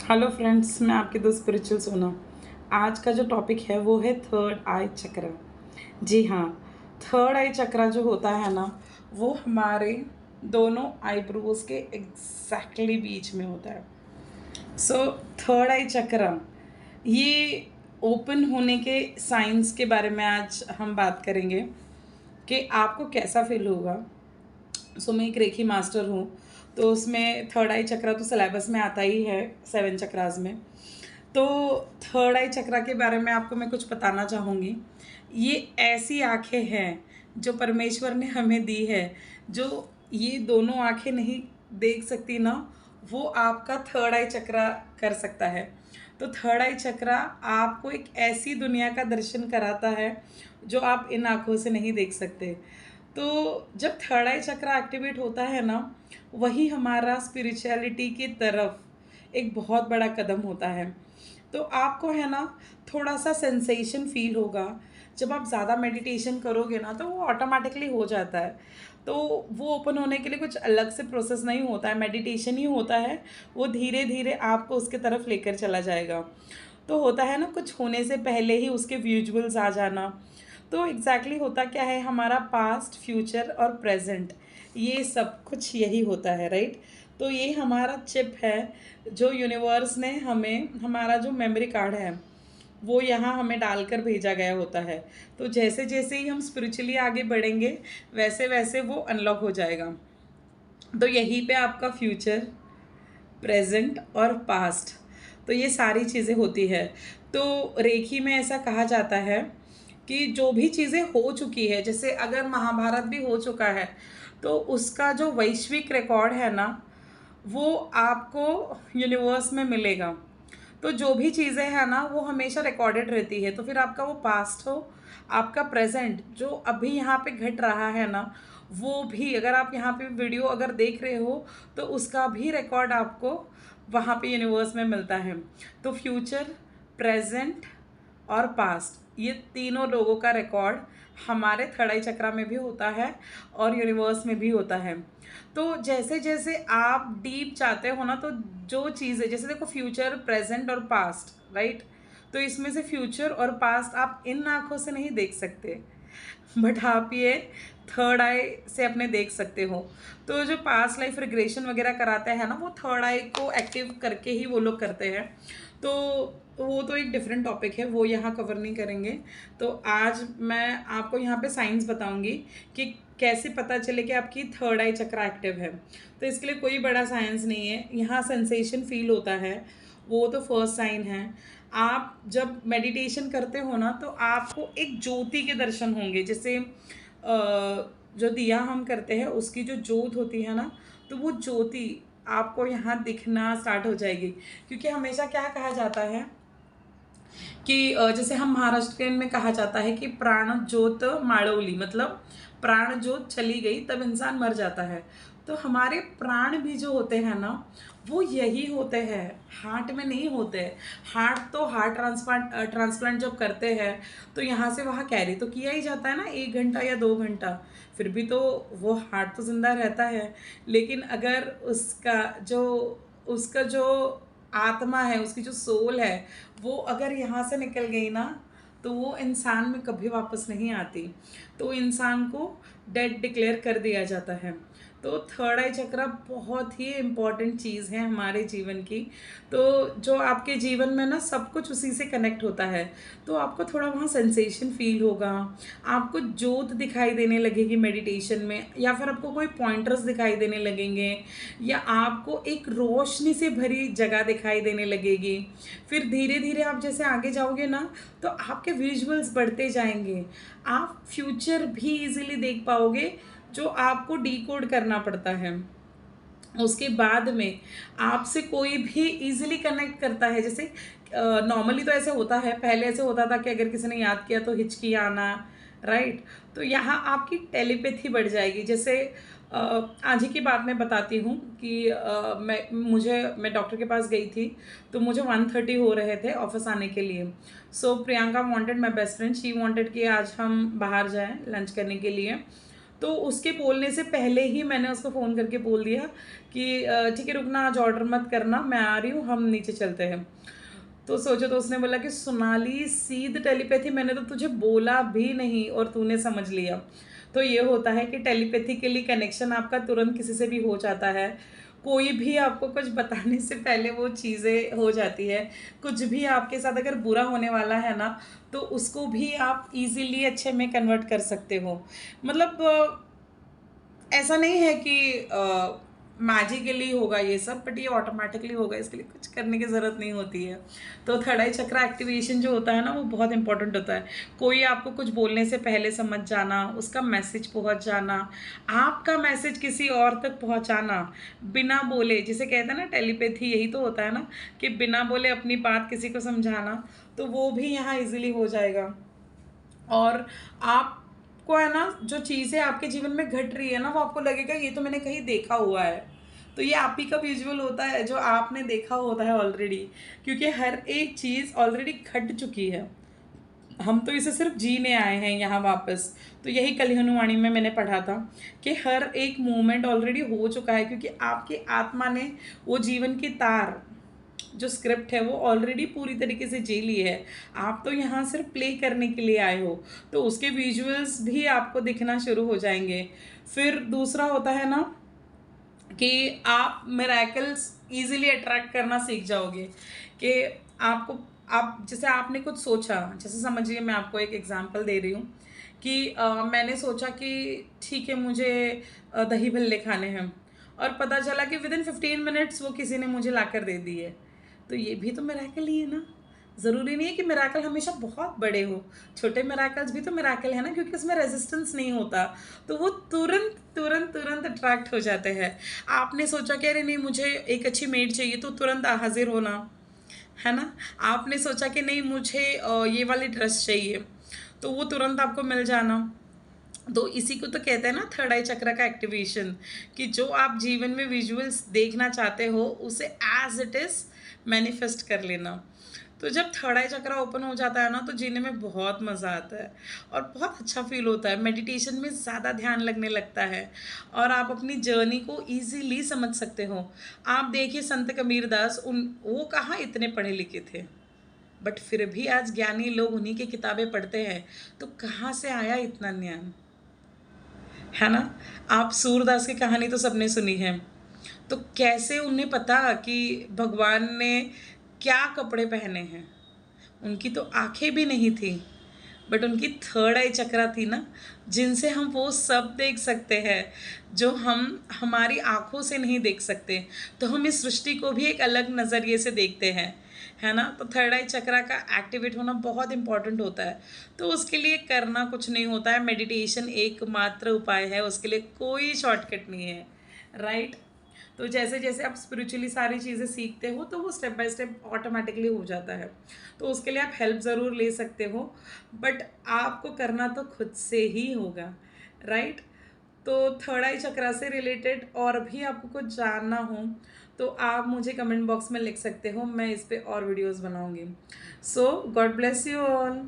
Hello friends, मैं आपकी दोस्त स्पिरिचुअल सोना। आज का जो टॉपिक है वो है थर्ड आई चक्र। जी हाँ, थर्ड आई चक्र जो होता है ना, वो हमारे दोनों आईब्रोज के एग्जैक्टली बीच में होता है। सो थर्ड आई चक्र, ये ओपन होने के साइंस के बारे में आज हम बात करेंगे कि आपको कैसा फील होगा। मैं एक रेखी मास्टर हूँ, तो उसमें थर्ड आई चक्रा तो सिलेबस में आता ही है, 7 चक्रास में। तो थर्ड आई चक्रा के बारे में आपको मैं कुछ बताना चाहूँगी। ये ऐसी आँखें हैं जो परमेश्वर ने हमें दी है, जो ये दोनों आँखें नहीं देख सकती ना, वो आपका थर्ड आई चक्रा कर सकता है। तो थर्ड आई चक्रा आपको एक ऐसी दुनिया का दर्शन कराता है जो आप इन आँखों से नहीं देख सकते। तो जब थर्ड आई चक्र एक्टिवेट होता है ना, वही हमारा स्पिरिचुअलिटी की तरफ एक बहुत बड़ा कदम होता है। तो आपको है ना, थोड़ा सा सेंसेशन फील होगा। जब आप ज़्यादा मेडिटेशन करोगे ना, तो वो ऑटोमेटिकली हो जाता है। तो वो ओपन होने के लिए कुछ अलग से प्रोसेस नहीं होता है, मेडिटेशन ही होता है। वो धीरे धीरे आपको उसके तरफ लेकर चला जाएगा। तो होता है ना, कुछ होने से पहले ही उसके विजुअल्स आ जाना। तो एग्जैक्टली होता क्या है, हमारा पास्ट, फ्यूचर और प्रेजेंट, ये सब कुछ यही होता है, राइट। तो ये हमारा चिप है जो यूनिवर्स ने हमें, हमारा जो मेमोरी कार्ड है वो यहाँ हमें डालकर भेजा गया होता है। तो जैसे जैसे ही हम स्पिरिचुअली आगे बढ़ेंगे, वैसे वैसे वो अनलॉक हो जाएगा। तो यहीं पे आपका फ्यूचर, प्रेजेंट और पास्ट, तो ये सारी चीज़ें होती है। तो रेखी में ऐसा कहा जाता है कि जो भी चीज़ें हो चुकी है, जैसे अगर महाभारत भी हो चुका है, तो उसका जो वैश्विक रिकॉर्ड है ना, वो आपको यूनिवर्स में मिलेगा। तो जो भी चीज़ें हैं ना, वो हमेशा रिकॉर्डेड रहती है। तो फिर आपका वो पास्ट हो, आपका प्रेजेंट जो अभी यहाँ पे घट रहा है ना, वो भी अगर आप यहाँ पे वीडियो अगर देख रहे हो, तो उसका भी रिकॉर्ड आपको वहाँ पे यूनिवर्स में मिलता है। तो फ्यूचर, प्रेजेंट और पास्ट, ये तीनों लोगों का रिकॉर्ड हमारे थर्ड आई चक्रा में भी होता है और यूनिवर्स में भी होता है। तो जैसे जैसे आप डीप चाहते हो ना, तो जो चीज़ें, जैसे देखो, फ्यूचर, प्रेजेंट और पास्ट, राइट। तो इसमें से फ्यूचर और पास्ट आप इन आँखों से नहीं देख सकते, बट आप ये थर्ड आई से अपने देख सकते हो। तो जो पास्ट लाइफ रिग्रेशन वगैरह कराते हैं ना, वो थर्ड आई को एक्टिव करके ही वो लोग करते हैं। तो वो तो एक डिफरेंट टॉपिक है, वो यहाँ कवर नहीं करेंगे। तो आज मैं आपको यहाँ पे साइंस बताऊंगी कि कैसे पता चले कि आपकी थर्ड आई चक्र एक्टिव है। तो इसके लिए कोई बड़ा साइंस नहीं है, यहाँ सेंसेशन फील होता है, वो तो फर्स्ट साइन है। आप जब मेडिटेशन करते हो ना, तो आपको एक ज्योति के दर्शन होंगे। जैसे जो दिया हम करते हैं, उसकी जो ज्योत होती है ना, तो वो ज्योति आपको यहाँ दिखना स्टार्ट हो जाएगी। क्योंकि हमेशा क्या कहा जाता है कि जैसे हम महाराष्ट्रियन में कहा जाता है कि प्राण ज्योत माड़वली, मतलब प्राण ज्योत चली गई तब इंसान मर जाता है। तो हमारे प्राण भी जो होते हैं ना, वो यही होते हैं, हार्ट में नहीं होते। हार्ट तो हार्ट ट्रांसप्लांट जब करते हैं, तो यहाँ से वहाँ कैरी तो किया ही जाता है ना, 1 घंटा या 2 घंटा, फिर भी तो वो हार्ट तो जिंदा रहता है। लेकिन अगर उसका जो आत्मा है, उसकी जो सोल है, वो अगर यहाँ से निकल गई ना, तो वो इंसान में कभी वापस नहीं आती। तो इंसान को डेड डिक्लेयर कर दिया जाता है। तो थर्ड आई चक्र बहुत ही इम्पॉर्टेंट चीज़ है हमारे जीवन की। तो जो आपके जीवन में ना, सब कुछ उसी से कनेक्ट होता है। तो आपको थोड़ा वहाँ सेंसेशन फील होगा, आपको जोत दिखाई देने लगेगी मेडिटेशन में, या फिर आपको कोई पॉइंटर्स दिखाई देने लगेंगे, या आपको एक रोशनी से भरी जगह दिखाई देने लगेगी। फिर धीरे धीरे आप जैसे आगे जाओगे ना, तो आपके विजुअल्स बढ़ते जाएंगे। आप फ्यूचर भी इजीली देख पाओगे, जो आपको डीकोड करना पड़ता है। उसके बाद में आपसे कोई भी इजीली कनेक्ट करता है। जैसे नॉर्मली तो ऐसे होता है, पहले ऐसे होता था कि अगर किसी ने याद किया तो हिचकी आना, राइट। तो यहाँ आपकी टेलीपैथी बढ़ जाएगी। जैसे आज ही की बात मैं बताती हूँ कि मैं डॉक्टर के पास गई थी, तो मुझे 1:30 हो रहे थे ऑफिस आने के लिए। So Priyanka wanted, my best friend, she wanted कि आज हम बाहर जाएं लंच करने के लिए। तो उसके बोलने से पहले ही मैंने उसको फ़ोन करके बोल दिया कि ठीक है रुकना, आज ऑर्डर मत करना, मैं आ रही हूँ, हम नीचे चलते हैं। तो सोचो, तो उसने बोला कि सोनाली सीध टेलीपैथी, मैंने तो तुझे बोला भी नहीं और तूने समझ लिया। तो ये होता है कि टेलीपैथिकली कनेक्शन आपका तुरंत किसी से भी हो जाता है। कोई भी आपको कुछ बताने से पहले वो चीज़ें हो जाती है। कुछ भी आपके साथ अगर बुरा होने वाला है ना, तो उसको भी आप इजीली अच्छे में कन्वर्ट कर सकते हो। मतलब ऐसा नहीं है कि मैजिकली होगा ये सब, बट ये ऑटोमेटिकली होगा, इसके लिए कुछ करने की ज़रूरत नहीं होती है। तो थर्ड आई चक्रा एक्टिवेशन जो होता है ना, वो बहुत इंपॉर्टेंट होता है। कोई आपको कुछ बोलने से पहले समझ जाना, उसका मैसेज पहुंच जाना, आपका मैसेज किसी और तक पहुंचाना बिना बोले, जिसे कहते हैं ना टेलीपैथी, यही तो होता है ना कि बिना बोले अपनी बात किसी को समझाना, तो वो भी यहाँ इजीली हो जाएगा। और आपको है ना, जो चीज़ें आपके जीवन में घट रही है ना, वो आपको लगेगा ये तो मैंने कहीं देखा हुआ है। तो ये आप ही का विजुअल होता है जो आपने देखा होता है ऑलरेडी, क्योंकि हर एक चीज़ ऑलरेडी घट चुकी है। हम तो इसे सिर्फ जीने आए हैं यहाँ वापस। तो यही कल हनुवाणी में मैंने पढ़ा था कि हर एक मोमेंट ऑलरेडी हो चुका है, क्योंकि आपकी आत्मा ने वो जीवन की तार, जो स्क्रिप्ट है, वो ऑलरेडी पूरी तरीके से जी ली है। आप तो यहाँ सिर्फ प्ले करने के लिए आए हो, तो उसके विजुअल्स भी आपको दिखना शुरू हो जाएंगे। फिर दूसरा होता है ना कि आप मिरेकल्स इजीली अट्रैक्ट करना सीख जाओगे। कि आप जैसे आपने कुछ सोचा, जैसे समझिए मैं आपको एक एग्जांपल दे रही हूँ कि मैंने सोचा कि ठीक है मुझे दही भल्ले खाने हैं, और पता चला कि विदिन 15 मिनट्स वो किसी ने मुझे ला कर दे दिए। तो ये भी तो मिरेकल ही है ना। ज़रूरी नहीं है कि मिरेकल हमेशा बहुत बड़े हो, छोटे मिरेकल्स भी तो मिरेकल है ना, क्योंकि उसमें रेजिस्टेंस नहीं होता, तो वो तुरंत तुरंत तुरंत अट्रैक्ट हो जाते हैं। आपने सोचा कि अरे नहीं मुझे एक अच्छी मेड चाहिए, तो तुरंत हाजिर होना, है ना। आपने सोचा कि नहीं मुझे ये वाली ड्रेस चाहिए, तो वो तुरंत आपको मिल जाना। तो इसी को तो कहते हैं ना थर्ड आई चक्र का एक्टिवेशन, कि जो आप जीवन में विजुअल्स देखना चाहते हो उसे एज इट इज़ मैनिफेस्ट कर लेना। तो जब थर्ड आई चक्र ओपन हो जाता है ना, तो जीने में बहुत मज़ा आता है और बहुत अच्छा फील होता है। मेडिटेशन में ज़्यादा ध्यान लगने लगता है और आप अपनी जर्नी को इजीली समझ सकते हो। आप देखिए संत कबीर दास, वो कहाँ इतने पढ़े लिखे थे, बट फिर भी आज ज्ञानी लोग उन्हीं की किताबें पढ़ते हैं। तो कहाँ से आया इतना ज्ञान, है ना। आप सूरदास की कहानी तो सबने सुनी है। तो कैसे उन्हें पता कि भगवान ने क्या कपड़े पहने हैं। उनकी तो आंखें भी नहीं थी, बट उनकी थर्ड आई चक्रा थी ना, जिनसे हम वो सब देख सकते हैं जो हम हमारी आंखों से नहीं देख सकते। तो हम इस सृष्टि को भी एक अलग नज़रिए से देखते हैं, है ना। तो थर्ड आई चक्रा का एक्टिवेट होना बहुत इंपॉर्टेंट होता है। तो उसके लिए करना कुछ नहीं होता है, मेडिटेशन एकमात्र उपाय है, उसके लिए कोई शॉर्टकट नहीं है, राइट। तो जैसे जैसे आप स्पिरिचुअली सारी चीज़ें सीखते हो, तो वो स्टेप बाय स्टेप ऑटोमेटिकली हो जाता है। तो उसके लिए आप हेल्प ज़रूर ले सकते हो, बट आपको करना तो खुद से ही होगा, राइट। तो थर्ड आई चक्रा से रिलेटेड और भी आपको कुछ जानना हो, तो आप मुझे कमेंट बॉक्स में लिख सकते हो, मैं इस पे और वीडियोस बनाऊंगी। सो गॉड ब्लेस यू ऑल।